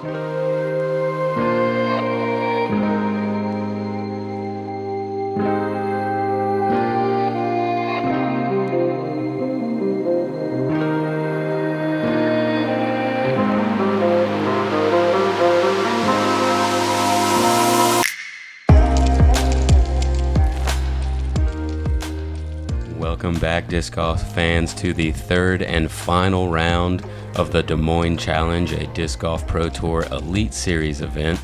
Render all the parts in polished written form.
Welcome back, disc golf fans, to the third and final round of the Des Moines Challenge, a Disc Golf Pro Tour Elite Series event.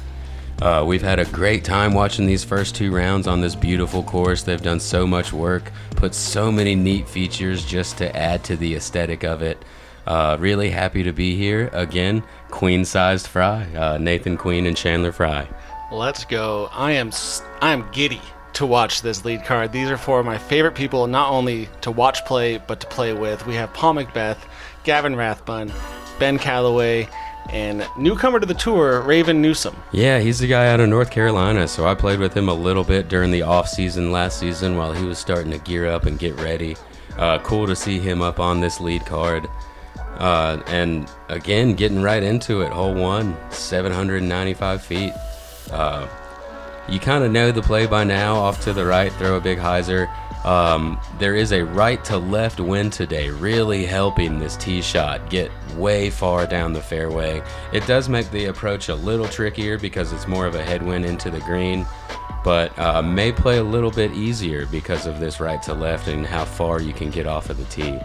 We've had a great time watching these first two rounds on this beautiful course. They've done so much work, put so many neat features just to add to the aesthetic of it. Really happy to be here again. Queen-sized Fry, Nathan Queen and Chandler Fry. Let's go. I am giddy to watch this lead card. These are four of my favorite people, not only to watch play, but to play with. We have Paul McBeth, Gavin Rathbun, Ben Callaway, and newcomer to the tour, Newsom. Yeah, he's the guy out of North Carolina, so I played with him a little bit during the off-season last season while he was starting to gear up and get ready. Cool to see him up on this lead card. And again, getting right into it. Hole 1, 795 feet. You kind of know the play by now. Off to the right, throw a big hyzer. There is a right to left wind today, really helping this tee shot get way far down the fairway. It does make the approach a little trickier because it's more of a headwind into the green, but may play a little bit easier because of this right to left and how far you can get off of the tee.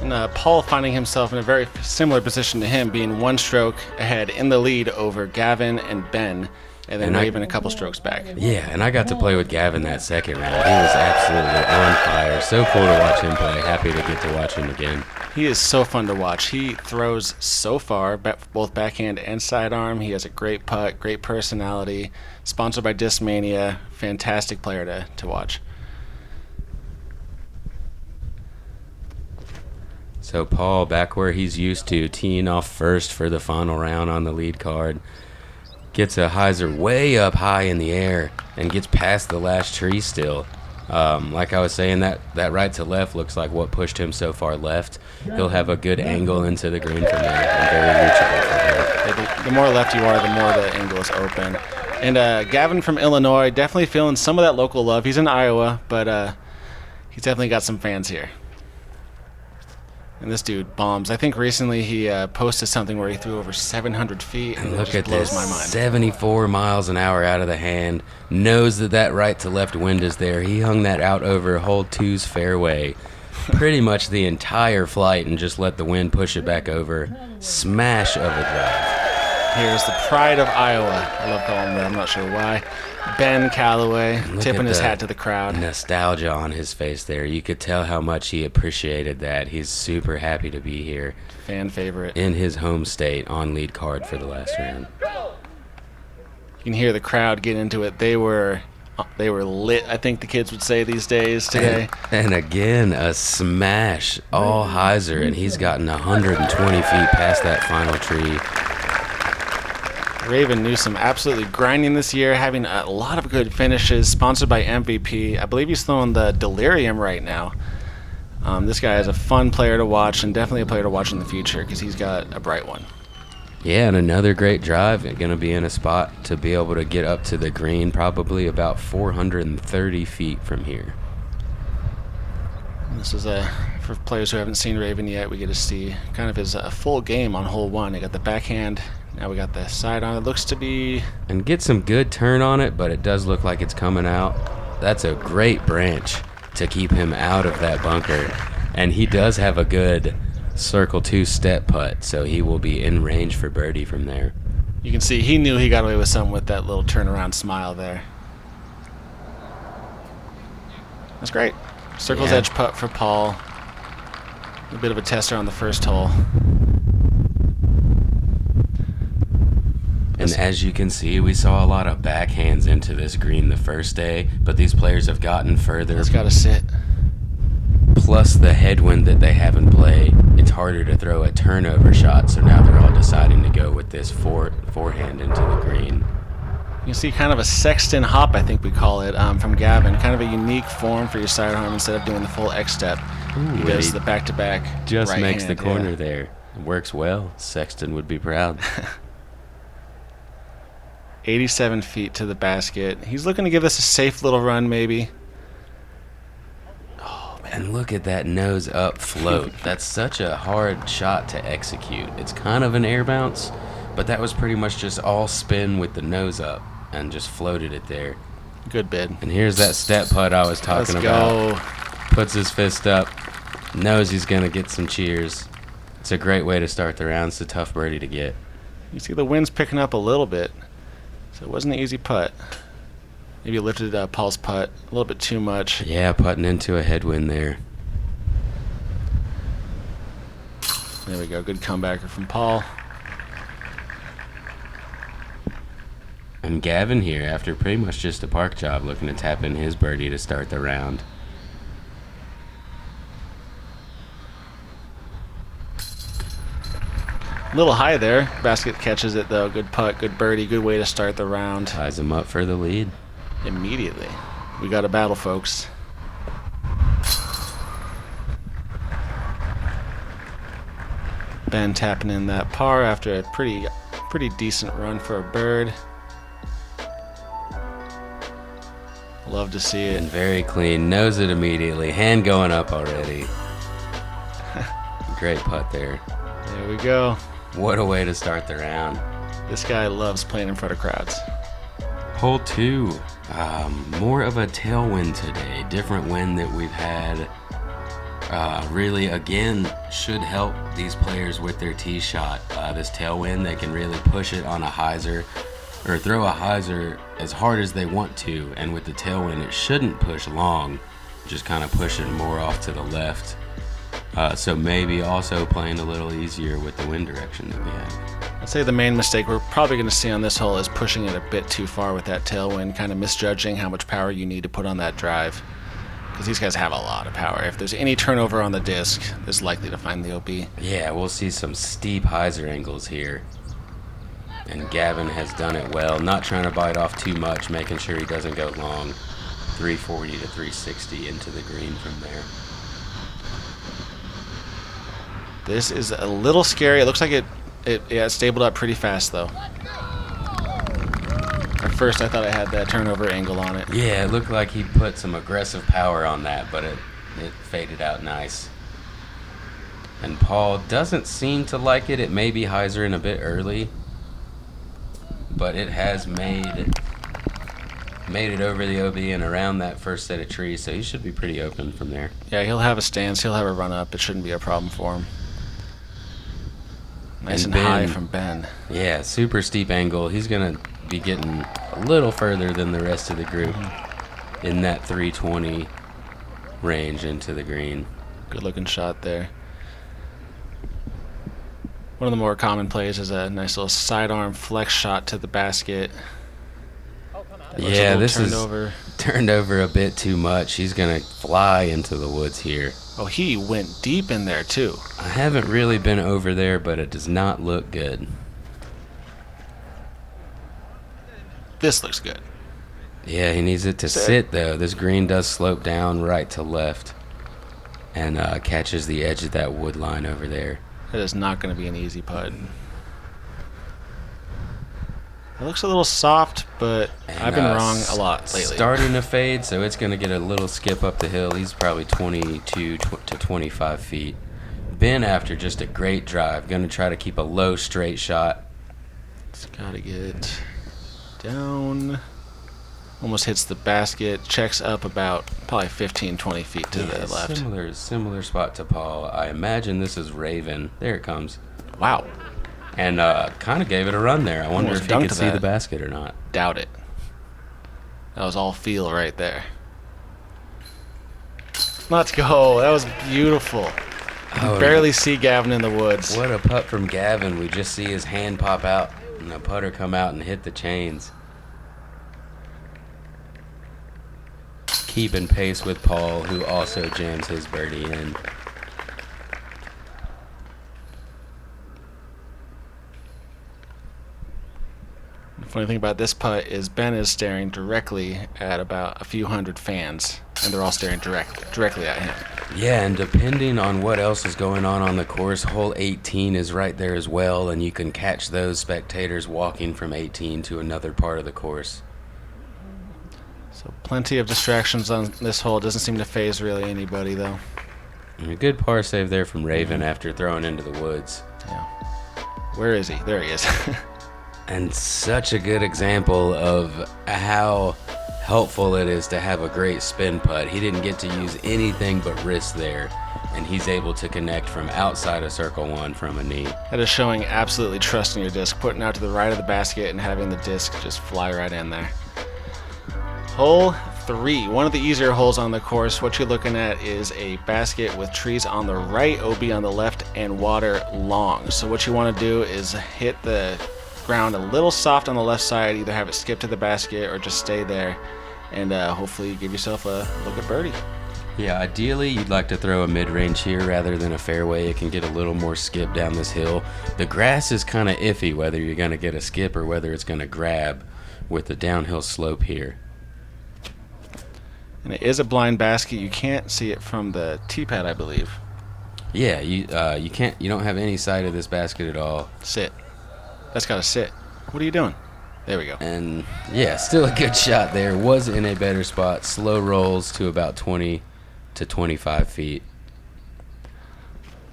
And Paul finding himself in a very similar position to him, being one stroke ahead in the lead over Gavin and Ben. And then Raven a couple strokes back. Yeah, and I got to play with Gavin that second round. He was absolutely on fire. So cool to watch him play. Happy to get to watch him again. He is so fun to watch. He throws so far, both backhand and sidearm. He has a great putt, great personality. Sponsored by Discmania. Fantastic player to watch. So Paul, back where he's used to, teeing off first for the final round on the lead card. Gets a hyzer way up high in the air and gets past the last tree still. Like I was saying, that right to left looks like what pushed him so far left. He'll have a good angle into the green from there and very reachable from there. The more left you are, the more the angle is open. And Gavin from Illinois, definitely feeling some of that local love. He's in Iowa, but he's definitely got some fans here. And this dude bombs. I think recently he posted something where he threw over 700 feet, and look it just at blows this, my mind. 74 miles an hour out of the hand. Knows that right to left wind is there. He hung that out over hole 2's fairway pretty much the entire flight and just let the wind push it back over. Smash of a drive. Here's the pride of Iowa. I love calling him that. I'm not sure why. Ben Callaway tipping his hat to the crowd. Nostalgia on his face there. You could tell how much he appreciated that. He's super happy to be here. Fan favorite. In his home state on lead card for the last round. You can hear the crowd get into it. They were lit, I think the kids would say these days today. And again, a smash. All hyzer, and he's gotten 120 feet past that final tree. Newsom absolutely grinding this year, having a lot of good finishes, sponsored by MVP. I believe he's throwing the Delirium right now. This guy is a fun player to watch and definitely a player to watch in the future because he's got a bright one. Yeah, and another great drive. Going to be in a spot to be able to get up to the green, probably about 430 feet from here. This is for players who haven't seen Raven yet, we get to see kind of his full game on hole 1. He got the backhand. Now we got the side on. It looks to be... And get some good turn on it, but it does look like it's coming out. That's a great branch to keep him out of that bunker. And he does have a good circle 2 step putt, so he will be in range for birdie from there. You can see he knew he got away with something with that little turnaround smile there. That's great. Circle's edge putt for Paul. A bit of a tester on the first hole. And as you can see, we saw a lot of backhands into this green the first day, but these players have gotten further. It's got to sit. Plus the headwind that they have in play, it's harder to throw a turnover shot, so now they're all deciding to go with this forehand into the green. You can see kind of a sexton hop, I think we call it, from Gavin. Kind of a unique form for your sidearm instead of doing the full X step. He does the back-to-back Just right makes hand, the corner there. It works well. Sexton would be proud. 87 feet to the basket. He's looking to give this a safe little run, maybe. And look at that nose up float. That's such a hard shot to execute. It's kind of an air bounce, but that was pretty much just all spin with the nose up and just floated it there. Good bid. And here's that step putt I was talking about. Puts his fist up, knows he's going to get some cheers. It's a great way to start the round. It's a tough birdie to get. You see the wind's picking up a little bit, so it wasn't an easy putt. Maybe lifted Paul's putt a little bit too much. Yeah, putting into a headwind there. There we go. Good comebacker from Paul. And Gavin here, after pretty much just a park job, looking to tap in his birdie to start the round. A little high there. Basket catches it, though. Good putt, good birdie, good way to start the round. Ties him up for the lead. Immediately. We got a battle, folks. Ben tapping in that par after a pretty decent run for a bird. Love to see it. And very clean. Knows it immediately. Hand going up already. Great putt there. There we go. What a way to start the round. This guy loves playing in front of crowds. Hole 2. More of a tailwind today. Different wind that we've had. Really, again, should help these players with their tee shot. This tailwind, they can really push it on a hyzer or throw a hyzer as hard as they want to. And with the tailwind, it shouldn't push long. Just kind of push it more off to the left. So maybe also playing a little easier with the wind direction that we have. I'd say the main mistake we're probably going to see on this hole is pushing it a bit too far with that tailwind, kind of misjudging how much power you need to put on that drive. Because these guys have a lot of power. If there's any turnover on the disc, it's likely to find the OB. Yeah, we'll see some steep hyzer angles here. And Gavin has done it well, not trying to bite off too much, making sure he doesn't go long. 340 to 360 into the green from there. This is a little scary. It looks like it stabled up pretty fast, though. At first, I thought I had that turnover angle on it. Yeah, it looked like he put some aggressive power on that, but it faded out nice. And Paul doesn't seem to like it. It may be hyzering a bit early, but it has made it over the OB and around that first set of trees, so he should be pretty open from there. Yeah, he'll have a stance. He'll have a run up. It shouldn't be a problem for him. Nice and high from Ben. Yeah, super steep angle. He's going to be getting a little further than the rest of the group in that 320 range into the green. Good looking shot there. One of the more common plays is a nice little sidearm flex shot to the basket. Yeah, this is turned over a bit too much. He's going to fly into the woods here. Oh, he went deep in there, too. I haven't really been over there, but it does not look good. This looks good. Yeah, he needs it to sit, though. This green does slope down right to left and catches the edge of that wood line over there. That is not going to be an easy putt. It looks a little soft, but I've been wrong a lot lately. Starting to fade, so it's going to get a little skip up the hill. He's probably 22 to 25 feet. Ben, after just a great drive, going to try to keep a low straight shot. It's got to get down. Almost hits the basket. Checks up about probably 15, 20 feet to the left. Similar spot to Paul. I imagine this is Raven. There it comes. Wow. And kind of gave it a run there. I wonder if he could see the basket or not. Doubt it. That was all feel right there. Let's go. That was beautiful. You can barely see Gavin in the woods. What a putt from Gavin. We just see his hand pop out and the putter come out and hit the chains. Keeping pace with Paul, who also jams his birdie in. The funny thing about this putt is Ben is staring directly at about a few hundred fans, and they're all staring directly at him. Yeah, and depending on what else is going on the course, hole 18 is right there as well, and you can catch those spectators walking from 18 to another part of the course. So plenty of distractions on this hole. Doesn't seem to phase really anybody, though. And a good par save there from Raven after throwing into the woods. Yeah. Where is he? There he is. And such a good example of how helpful it is to have a great spin putt. He didn't get to use anything but wrist there, and he's able to connect from outside of circle one from a knee. That is showing absolutely trusting your disc, putting out to the right of the basket and having the disc just fly right in there. Hole 3, one of the easier holes on the course. What you're looking at is a basket with trees on the right, OB on the left, and water long. So what you want to do is hit the ground a little soft on the left side, either have it skip to the basket or just stay there, and hopefully give yourself a look at birdie. Yeah, ideally you'd like to throw a mid-range here rather than a fairway. It can get a little more skip down this hill. The grass is kind of iffy whether you're going to get a skip or whether it's going to grab with the downhill slope here. And it is a blind basket. You can't see it from the tee pad, I believe. Yeah, you don't have any sight of this basket at all. Sit. That's got to sit. What are you doing? There we go. And yeah, still a good shot there. Was in a better spot. Slow rolls to about 20 to 25 feet.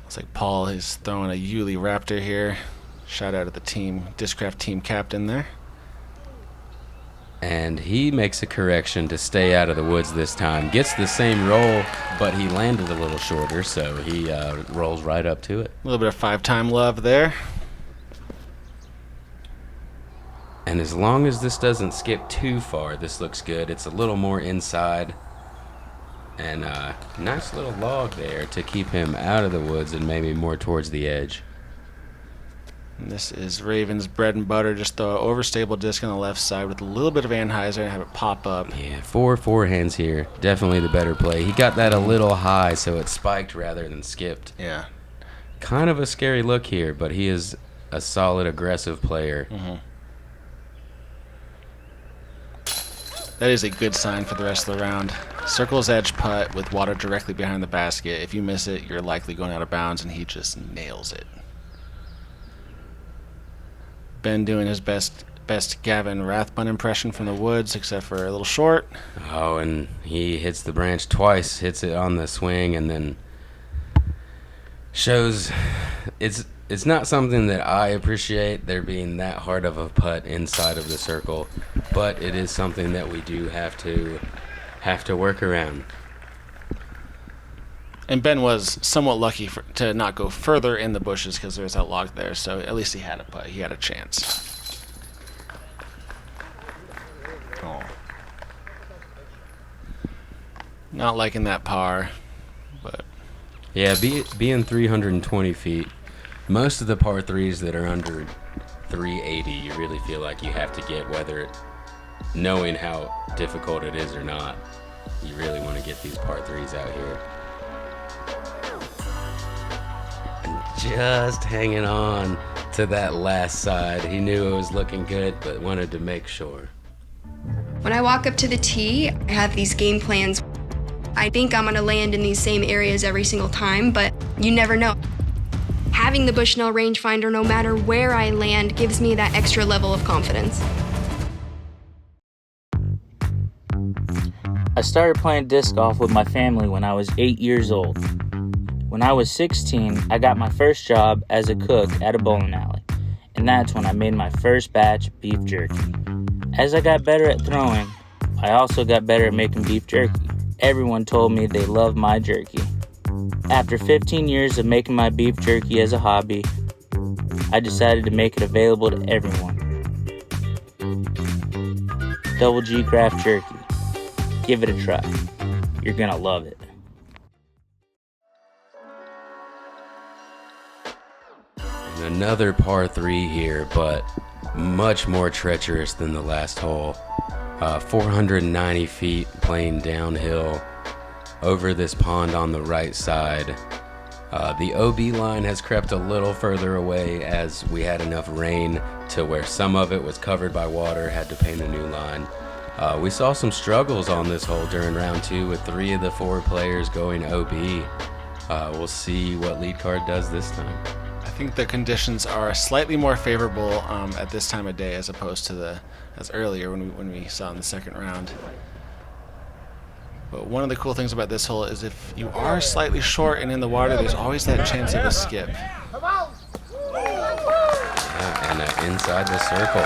Looks like Paul is throwing a Yuli Raptor here. Shout out to the team, Discraft team captain there. And he makes a correction to stay out of the woods this time. Gets the same roll, but he landed a little shorter, so he rolls right up to it. A little bit of 5-time love there. And as long as this doesn't skip too far, this looks good. It's a little more inside. And a nice little log there to keep him out of the woods and maybe more towards the edge. And this is Raven's bread and butter. Just throw an overstable disc on the left side with a little bit of Anheuser and have it pop up. Yeah, 4 forehands here. Definitely the better play. He got that a little high, so it spiked rather than skipped. Yeah. Kind of a scary look here, but he is a solid, aggressive player. Mm-hmm. That is a good sign for the rest of the round. Circle's edge putt with water directly behind the basket. If you miss it, you're likely going out of bounds, and he just nails it. Ben doing his best Gavin Rathbun impression from the woods, except for a little short. Oh, and he hits the branch twice, hits it on the swing, and then shows it's not something that I appreciate, there being that hard of a putt inside of the circle, but it is something that we do have to work around. And Ben was somewhat lucky to not go further in the bushes because there was that log there, so at least he had a putt. He had a chance. Oh. Not liking that par, but... Yeah, being 320 feet, most of the par 3s that are under 380, you really feel like you have to get, whether knowing how difficult it is or not. You really want to get these par 3s out here. Just hanging on to that last side. He knew it was looking good, but wanted to make sure. When I walk up to the tee, I have these game plans. I think I'm gonna land in these same areas every single time, but you never know. Having the Bushnell rangefinder, no matter where I land, gives me that extra level of confidence. I started playing disc golf with my family when I was 8 years old. When I was 16, I got my first job as a cook at a bowling alley, and that's when I made my first batch of beef jerky. As I got better at throwing, I also got better at making beef jerky. Everyone told me they loved my jerky. After 15 years of making my beef jerky as a hobby, I decided to make it available to everyone. Double G Craft Jerky. Give it a try. You're gonna love it. Another par 3 here, but much more treacherous than the last hole. 490 feet playing downhill over this pond on the right side. The OB line has crept a little further away as we had enough rain to where some of it was covered by water, had to paint a new line. We saw some struggles on this hole during round 2 with 3 of the 4 players going OB. We'll see what lead card does this time. I think the conditions are slightly more favorable at this time of day as opposed to as earlier when we saw in the second round. But one of the cool things about this hole is if you are slightly short and in the water, there's always that chance of a skip. And inside the circle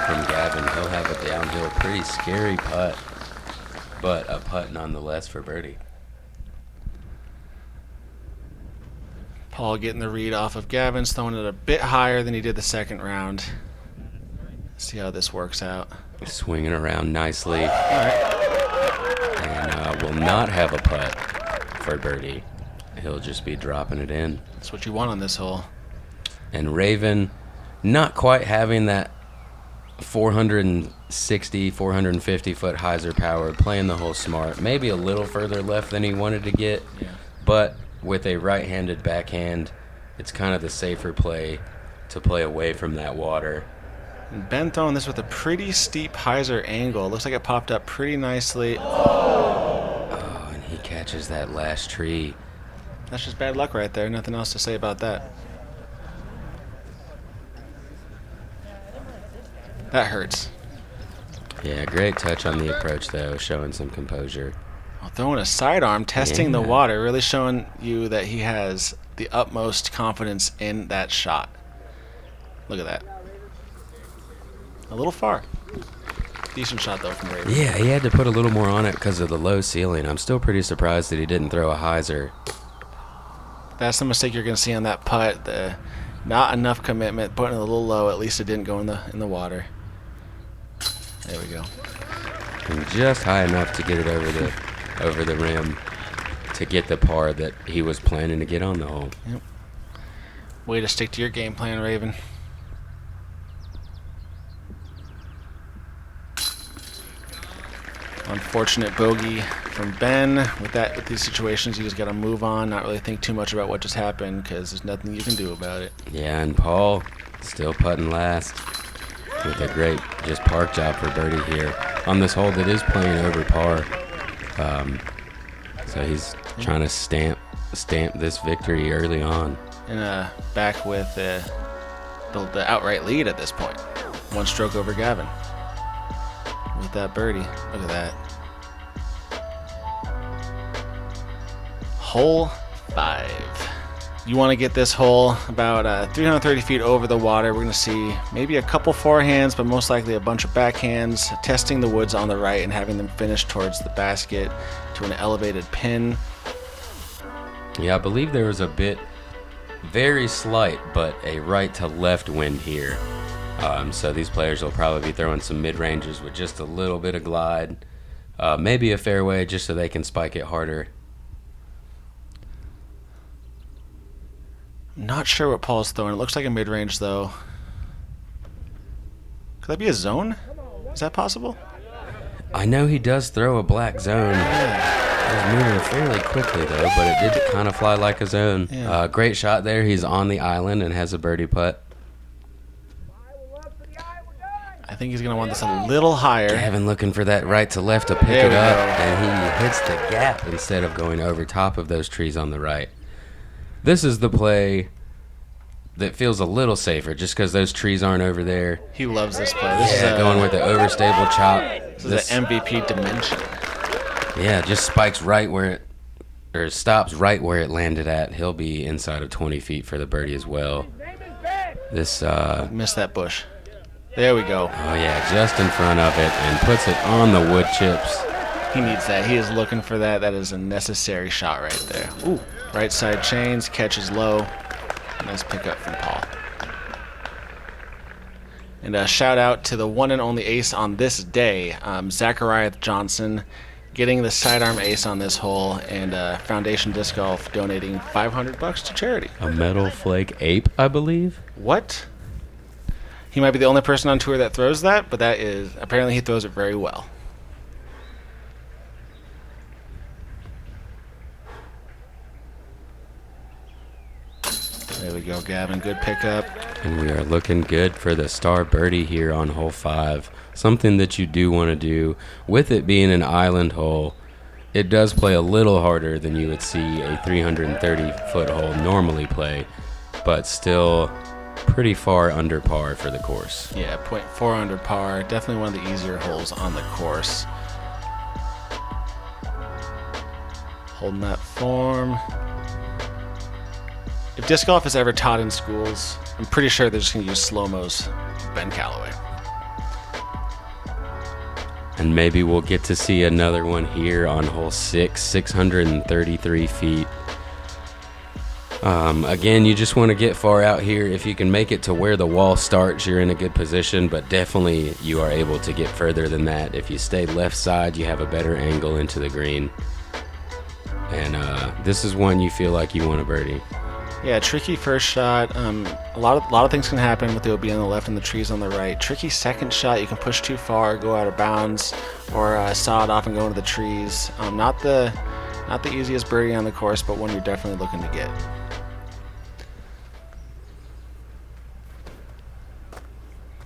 from Gavin. He'll have a downhill, pretty scary putt, but a putt nonetheless for birdie. Paul getting the read off of Gavin's, throwing it a bit higher than he did the second round. See how this works out. Swinging around nicely. All right. And will not have a putt for birdie. He'll just be dropping it in. That's what you want on this hole. And Raven not quite having that 460, 450 foot hyzer power, playing the hole smart. Maybe a little further left than he wanted to get, but with a right-handed backhand, it's kind of the safer play to play away from that water. And Ben throwing this with a pretty steep hyzer angle. Looks like it popped up pretty nicely. Oh, and he catches that last tree. That's just bad luck right there. Nothing else to say about that. That hurts. Yeah, great touch on the approach, though, showing some composure. Well, throwing a sidearm, testing the water, really showing you that he has the utmost confidence in that shot. Look at that. A little far. Decent shot, though, from Raven. Yeah, he had to put a little more on it because of the low ceiling. I'm still pretty surprised that he didn't throw a hyzer. That's the mistake you're going to see on that putt. Not enough commitment, putting it a little low. At least it didn't go in the water. There we go. And just high enough to get it over the rim to get the par that he was planning to get on the hole. Yep. Way to stick to your game plan, Raven. Unfortunate bogey from Ben. With these situations, you just got to move on, not really think too much about what just happened because there's nothing you can do about it. Yeah, and Paul still putting last with a great just park job for birdie here on this hole that is playing over par. So he's trying to stamp this victory early on. And back with the outright lead at this point. 1 stroke over Gavin. With that birdie. Look at that. Hole 5. You want to get this hole about 330 feet over the water. We're going to see maybe a couple forehands, but most likely a bunch of backhands, testing the woods on the right and having them finish towards the basket to an elevated pin. Yeah, I believe there was a bit, very slight, but a right to left wind here. So these players will probably be throwing some mid-rangers with just a little bit of glide. Maybe a fairway just so they can spike it harder. Not sure what Paul's throwing. It looks like a mid-range, though. Could that be a zone? Is that possible? I know he does throw a black zone. It was moving fairly quickly, though, but it did kind of fly like a zone. Yeah. Great shot there. He's on the island and has a birdie putt. I think he's going to want this a little higher. Gavin looking for that right to left to pick There it we up, go. and he hits the gap instead of going over top of those trees on the right. This is the play that feels a little safer just because those trees aren't over there. He loves this play. This Yeah, is going with the overstable chop. This is an MVP dimension. Yeah, just spikes right where it, or stops right where it landed at. He'll be inside of 20 feet for the birdie as well. This, Missed that bush. There we go. oh yeah, just in front of it and puts it on the wood chips. He needs that. He is looking for that. That is a necessary shot right there. Ooh. Right side chains, catches low. Nice pickup from Paul. And a shout out to the one and only ace on this day, Zachariah Johnson, getting the sidearm ace on this hole, and Foundation Disc Golf donating $500 to charity. A metal flake ape, I believe. What? He might be the only person on tour that throws that, but that is apparently he throws it very well. There we go, Gavin. Good pickup. And we are looking good for the star birdie here on hole 5. Something that you do want to do. With it being an island hole, it does play a little harder than you would see a 330-foot hole normally play, but still pretty far under par for the course. Yeah, 0.4 under par. Definitely one of the easier holes on the course. Holding that form. If disc golf is ever taught in schools, I'm pretty sure they're just going to use slow-mos with Ben Callaway. And maybe we'll get to see another one here on hole 6, 633 feet. Again, you just want to get far out here. If you can make it to where the wall starts, you're in a good position, but definitely you are able to get further than that. If you stay left side, you have a better angle into the green. And this is one you feel like you want to birdie. Yeah, tricky first shot. A lot of things can happen with the OB on the left and the trees on the right. Tricky second shot. You can push too far, go out of bounds, or saw it off and go into the trees. Not the easiest birdie on the course, but one you're definitely looking to get.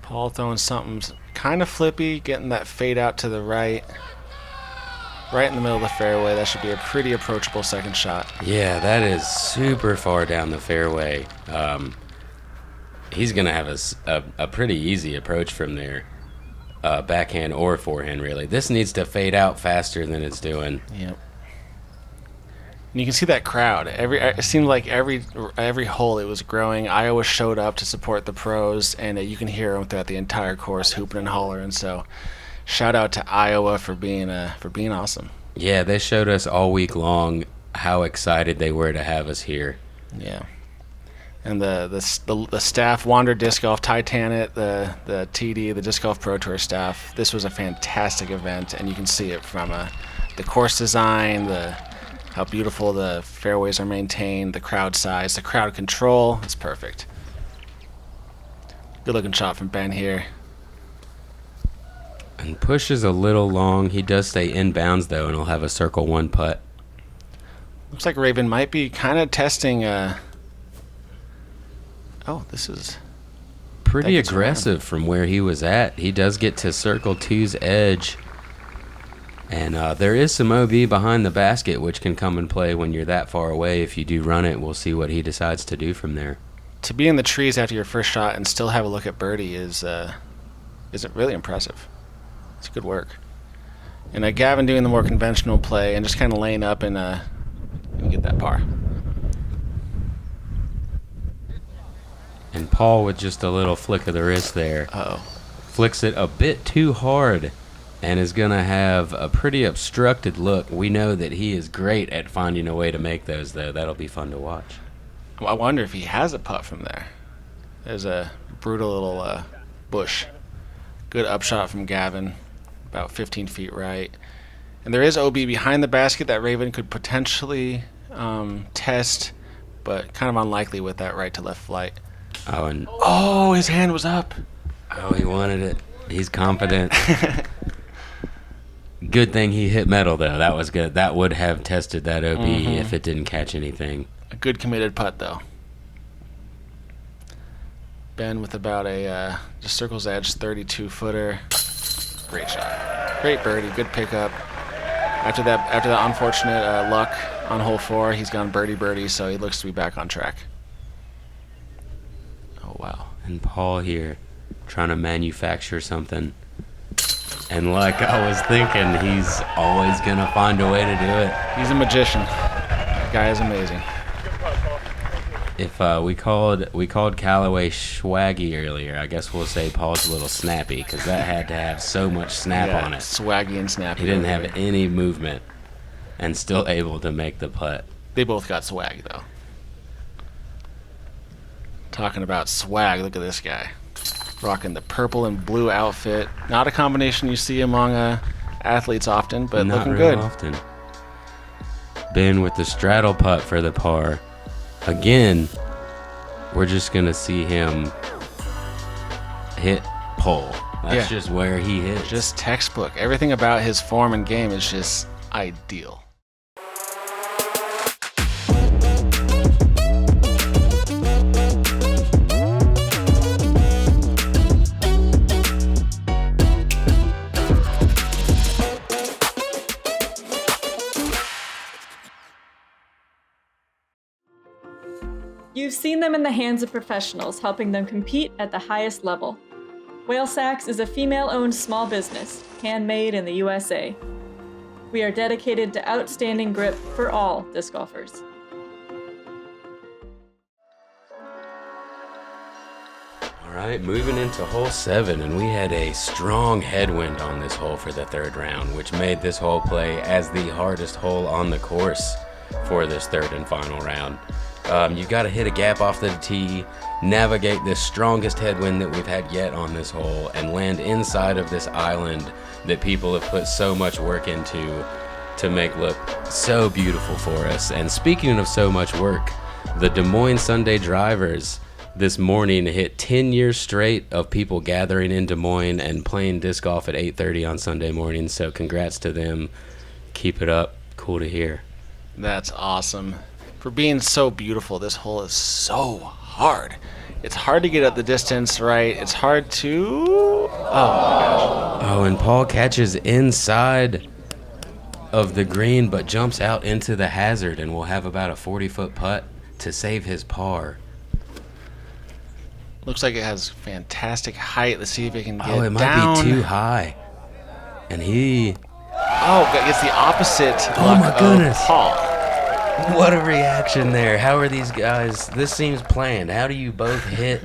Paul throwing something kind of flippy, getting that fade out to the right. Right in the middle of the fairway. That should be a pretty approachable second shot. Yeah, that is super far down the fairway. He's going to have a pretty easy approach from there. Backhand or forehand, really. This needs to fade out faster than it's doing. Yep. And you can see that crowd. It seemed like every hole it was growing. Iowa showed up to support the pros, and you can hear them throughout the entire course hooping and hollering. So shout out to Iowa for being awesome. Yeah, they showed us all week long how excited they were to have us here. Yeah. And the staff, Wander Disc Golf, Titanic, the TD, the Disc Golf Pro Tour staff, this was a fantastic event, and you can see it from the course design, how beautiful the fairways are maintained, the crowd size, the crowd control. It's perfect. Good looking shot from Ben here. And pushes a little long. He does stay inbounds, though, and he'll have a circle 1 putt. Looks like Raven might be kind of testing. This is pretty aggressive from where he was at. He does get to circle 2's edge. And there is some OB behind the basket, which can come and play when you're that far away. If you do run it, we'll see what he decides to do from there. To be in the trees after your first shot and still have a look at birdie is really impressive. It's good work. And Gavin doing the more conventional play and just kind of laying up and get that par. And Paul with just a little flick of the wrist there. Uh-oh. Flicks it a bit too hard and is going to have a pretty obstructed look. We know that he is great at finding a way to make those, though. That'll be fun to watch. I wonder if he has a putt from there. There's a brutal little bush. Good upshot from Gavin, about 15 feet right. And there is OB behind the basket that Raven could potentially test, but kind of unlikely with that right to left flight. Oh, his hand was up. Oh, he wanted it. He's confident. Good thing he hit metal, though. That was good. That would have tested that OB if it didn't catch anything. A good committed putt, though. Ben with about a just circle's edge 32-footer. Great shot. Great birdie. Good pickup. After that unfortunate luck on hole 4, he's gone birdie, so he looks to be back on track. Oh, wow. And Paul here trying to manufacture something. And like I was thinking, he's always going to find a way to do it. He's a magician. That guy is amazing. If we called Callaway swaggy earlier, I guess we'll say Paul's a little snappy, because that had to have so much snap on it. Swaggy and snappy. He didn't have any movement and still able to make the putt. They both got swag, though. Talking about swag, look at this guy. Rocking the purple and blue outfit. Not a combination you see among athletes often, but not looking real good. Often. Ben with the straddle putt for the par. Again, we're just going to see him hit pole. That's just where he hits. Just textbook. Everything about his form and game is just ideal. We've seen them in the hands of professionals, helping them compete at the highest level. Whale Sacks is a female-owned small business, handmade in the USA. We are dedicated to outstanding grip for all disc golfers. All right, moving into hole 7, and we had a strong headwind on this hole for the third round, which made this hole play as the hardest hole on the course for this third and final round. You've got to hit a gap off the tee, navigate the strongest headwind that we've had yet on this hole, and land inside of this island that people have put so much work into to make look so beautiful for us. And speaking of so much work, the Des Moines Sunday Drivers this morning hit 10 years straight of people gathering in Des Moines and playing disc golf at 8:30 on Sunday morning. So congrats to them. Keep it up. Cool to hear. That's awesome. For being so beautiful, this hole is so hard. It's hard to get at the distance right. It's hard to... Oh, my gosh. Oh, and Paul catches inside of the green but jumps out into the hazard and will have about a 40-foot putt to save his par. Looks like it has fantastic height. Let's see if it can get down. Oh, it might be too high. And he... Oh, gets the opposite Oh, luck my goodness. of Paul. What a reaction there. How are these guys? This seems planned. How do you both hit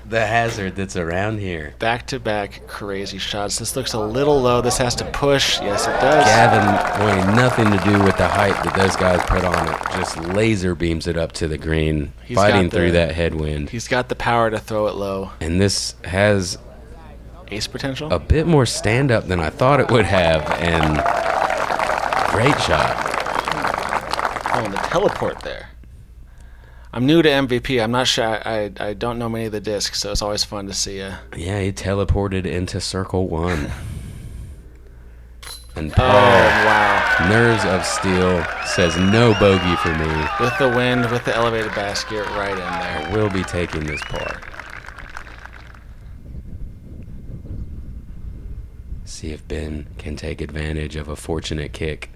the hazard that's around here? Back-to-back crazy shots. This looks a little low. This has to push. Yes, it does. Gavin wanting nothing to do with the height that those guys put on it. Just laser beams it up to the green, fighting through that headwind. He's got the power to throw it low. And this has Ace potential? a bit more stand-up than I thought it would have, and great shot. Oh, and the teleport there. I'm new to MVP. I'm not sure. I don't know many of the discs, so it's always fun to see you. Yeah, he teleported into circle 1. And Paul, wow. Nerves of Steel, says no bogey for me. With the wind, with the elevated basket right in there. I will be taking this par. See if Ben can take advantage of a fortunate kick.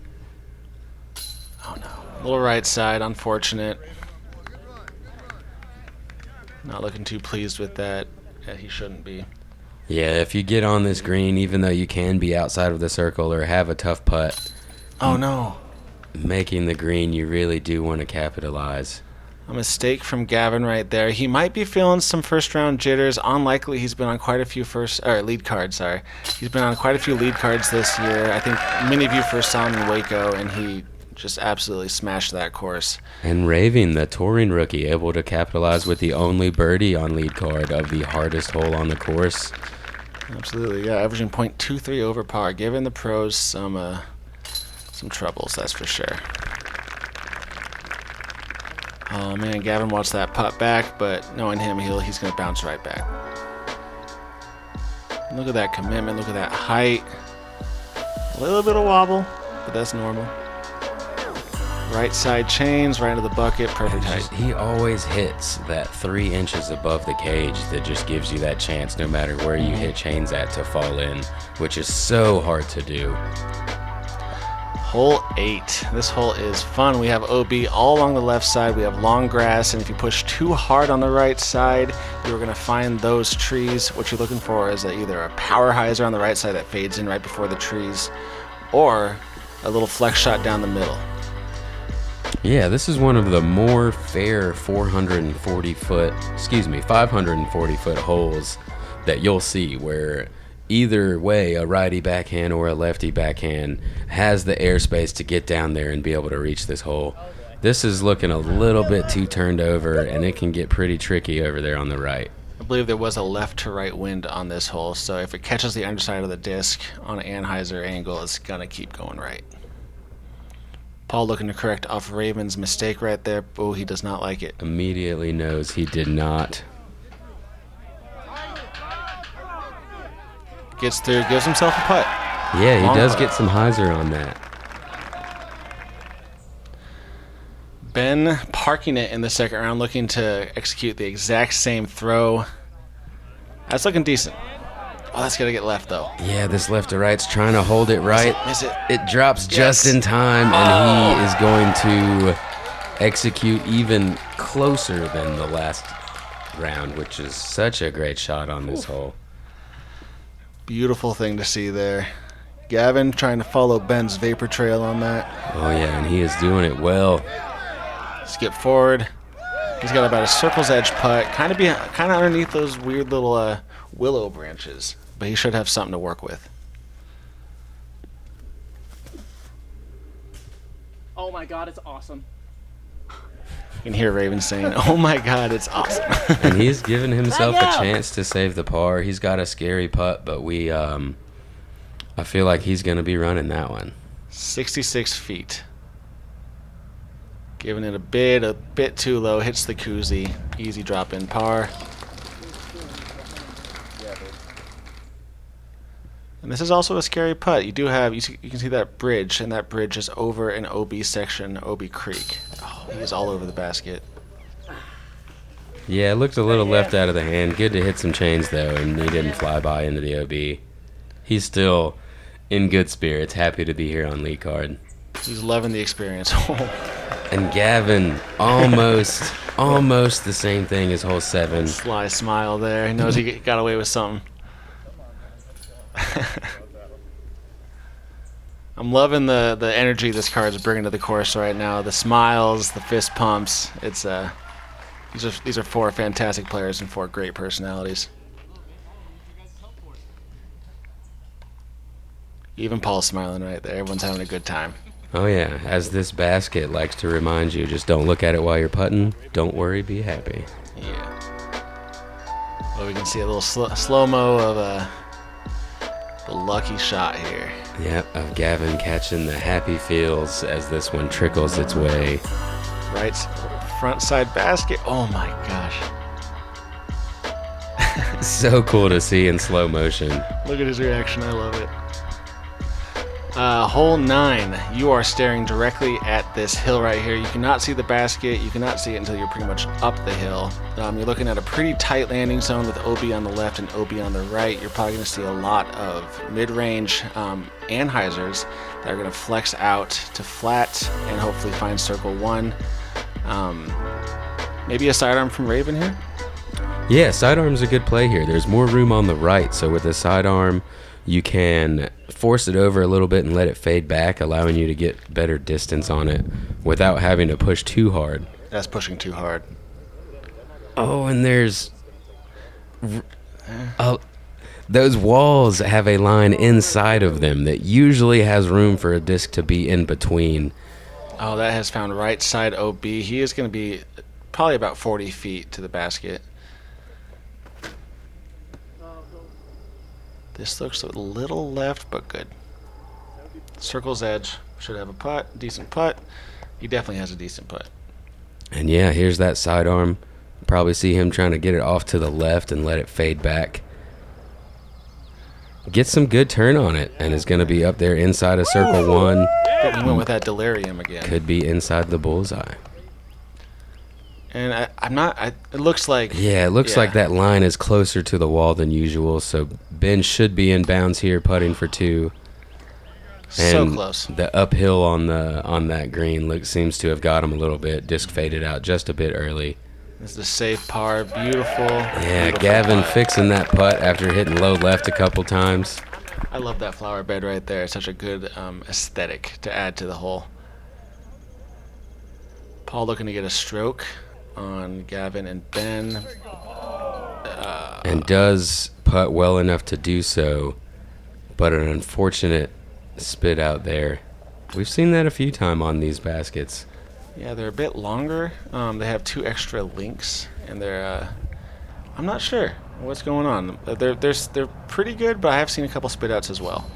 Oh, no. Little right side, unfortunate. Not looking too pleased with that. Yeah, he shouldn't be. Yeah, if you get on this green, even though you can be outside of the circle or have a tough putt, Oh, no. making the green, you really do want to capitalize. A mistake from Gavin right there. He might be feeling some first-round jitters. Unlikely. He's been on quite a few lead cards, sorry. He's been on quite a few lead cards this year. I think many of you first saw him in Waco, and he just absolutely smashed that course. And Raving, the touring rookie, able to capitalize with the only birdie on lead card of the hardest hole on the course. Absolutely, yeah. Averaging .23 over par, giving the pros some troubles, that's for sure. Oh man, Gavin wants that putt back, but knowing him, he's going to bounce right back. Look at that commitment. Look at that height. A little bit of wobble, but that's normal. Right side chains, right into the bucket, perfect height. He always hits that 3 inches above the cage that just gives you that chance, no matter where you hit chains at, to fall in, which is so hard to do. Hole 8. This hole is fun. We have OB all along the left side. We have long grass, and if you push too hard on the right side, you're going to find those trees. What you're looking for is either a power hyzer on the right side that fades in right before the trees, or a little flex shot down the middle. Yeah, this is one of the more fair 540 foot holes that you'll see, where either way, a righty backhand or a lefty backhand has the airspace to get down there and be able to reach this hole. This is looking a little bit too turned over, and it can get pretty tricky over there on the right. I believe there was a left to right wind on this hole, so if it catches the underside of the disc on an Anheuser angle, it's going to keep going right. Paul looking to correct off Raven's mistake right there. Oh, he does not like it. Immediately knows he did not. Gets through, gives himself a putt. Yeah, he Long does putt. get some hyzer on that. Ben parking it in the second round, looking to execute the exact same throw. That's looking decent. Oh, that's going to get left, though. Yeah, this left to right's trying to hold it right. Miss it. It drops Yes. just in time, and he is going to execute even closer than the last round, which is such a great shot on this hole. Beautiful thing to see there. Gavin trying to follow Ben's vapor trail on that. Oh yeah, and he is doing it well. Skip forward. He's got about a circle's edge putt, kind of underneath those weird little willow branches, but he should have something to work with. Oh my God, it's awesome. You can hear Raven saying, "Oh my God, it's awesome." And he's given himself a chance to save the par. He's got a scary putt, but I feel like he's going to be running that one. 66 feet. Giving it a bit too low. Hits the koozie. Easy drop in par. And this is also a scary putt. You can see that bridge, and that bridge is over an OB section, OB Creek. Oh, he is all over the basket. Yeah, it looked a little left out of the hand. Good to hit some chains, though, and he didn't fly by into the OB. He's still in good spirits, happy to be here on lead card. He's loving the experience. And Gavin, almost the same thing as hole 7. Sly smile there. He knows he got away with something. I'm loving the energy this card is bringing to the course right now. The smiles, the fist pumps. It's these are 4 fantastic players and 4 great personalities. Even Paul's smiling right there. Everyone's having a good time. Oh yeah, as this basket likes to remind you, just don't look at it while you're putting. Don't worry, be happy. Yeah. Well, we can see a little slow-mo of the lucky shot here. Yep, of Gavin catching the happy feels as this one trickles its way. Right front side basket. Oh my gosh. So cool to see in slow motion. Look at his reaction. I love it. Hole 9, you are staring directly at this hill right here. You cannot see the basket. You cannot see it until you're pretty much up the hill. You're looking at a pretty tight landing zone with OB on the left and OB on the right. You're probably going to see a lot of mid-range anhyzers that are going to flex out to flat and hopefully find circle 1. Maybe a sidearm from Raven here? Yeah, sidearm's a good play here. There's more room on the right, so with a sidearm, you can force it over a little bit and let it fade back, allowing you to get better distance on it without having to push too hard. That's pushing too hard. Oh, and there's... those walls have a line inside of them that usually has room for a disc to be in between. Oh, that has found right side OB. He is going to be probably about 40 feet to the basket. This looks a little left, but good. Circle's edge. Should have a putt. Decent putt. He definitely has a decent putt. And yeah, here's that sidearm. Probably see him trying to get it off to the left and let it fade back. Get some good turn on it, and is going to be up there inside of circle 1. He went with that delirium again. Could be inside the bullseye. And I'm not. It looks like. Yeah, it looks like that line is closer to the wall than usual. So Ben should be in bounds here, putting for 2. So And close. the uphill on that green seems to have got him a little bit. Disc faded out just a bit early. This is a safe par. Beautiful. Yeah, beautiful Gavin putt. fixing that putt after hitting low left a couple times. I love that flower bed right there. It's such a good aesthetic to add to the hole. Paul looking to get a stroke on Gavin and Ben. And does putt well enough to do so, but an unfortunate spit out there. We've seen that a few times on these baskets. Yeah, they're a bit longer. They have 2 extra links, and they're. I'm not sure what's going on. They're pretty good, but I have seen a couple spit outs as well.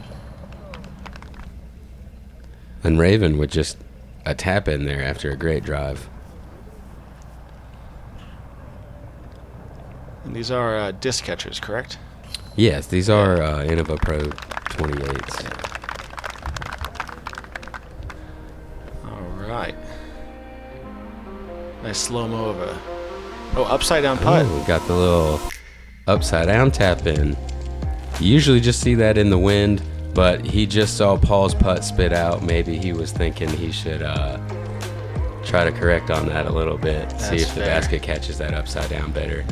And Raven with just a tap in there after a great drive. And these are disc catchers, correct? Yes, these are Innova Pro 28s. All right. Nice slow-mo of a... Oh, upside down putt. Oh, got the little upside down tap in. You usually just see that in the wind, but he just saw Paul's putt spit out. Maybe he was thinking he should try to correct on that a little bit. See That's if the fair. basket catches that upside down better.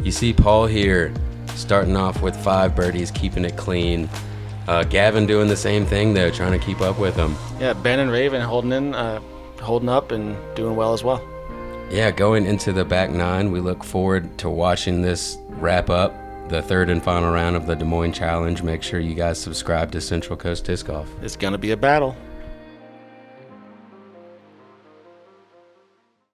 You see Paul here starting off with 5 birdies, keeping it clean. Gavin doing the same thing though, trying to keep up with him. Yeah, Ben and Raven holding up and doing well as well. Yeah, going into the back 9, we look forward to watching this wrap up the 3rd and final round of the Des Moines Challenge. Make sure you guys subscribe to Central Coast Disc Golf. It's going to be a battle.